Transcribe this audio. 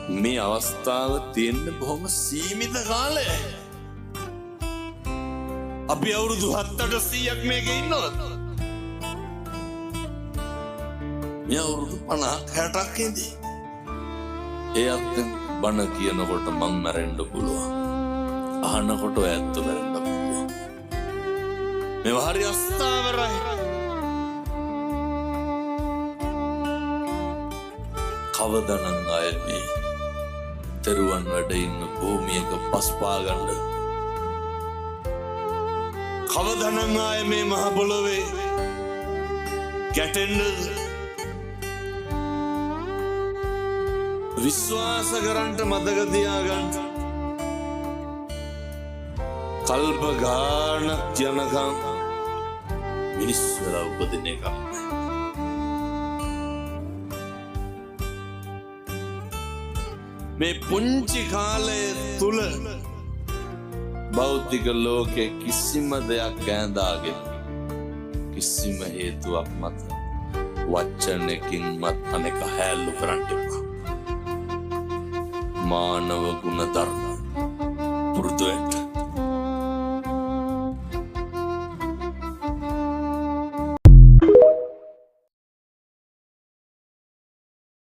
මේ අවස්ථාව තියෙන්නේ බොහොම සීමිත කාලය. අපි අවුරුදු 7-800ක් මේකේ ඉන්නවද? මේ අවුරුදු 50-60ක් ඉඳි. ඒ අත්ෙන් බණ කියනකොට මං මැරෙන්න පුළුවන්. අහනකොට ඔය ඇත්ත මැරෙන්න පුළුවන්. මේ හරි අස්ථාවරයි. කවදනම් අය මේ තෙරුවන් වැඩ ඉන්න භූමියක පස්පා ගන්න? කවදනම් අය මේ මහ පොළොවේ ගැටෙන්නද? විශ්වාස කරන්ට මතක තියාගන්න. කල්ප ගානක් යනකම් මිනිස්සු වෙලා උපදින එකක්. මේ පුංචි කාලය තුල භෞතික ලෝකේ කිසිම දෙයක් ගෑඳාගෙන කිසිම හේතුවක් මත වචනකින්වත් අනෙක හැල්ලු කරන්න එපා. මානව ගුණ ධර්ම පුරුදු වෙන්න.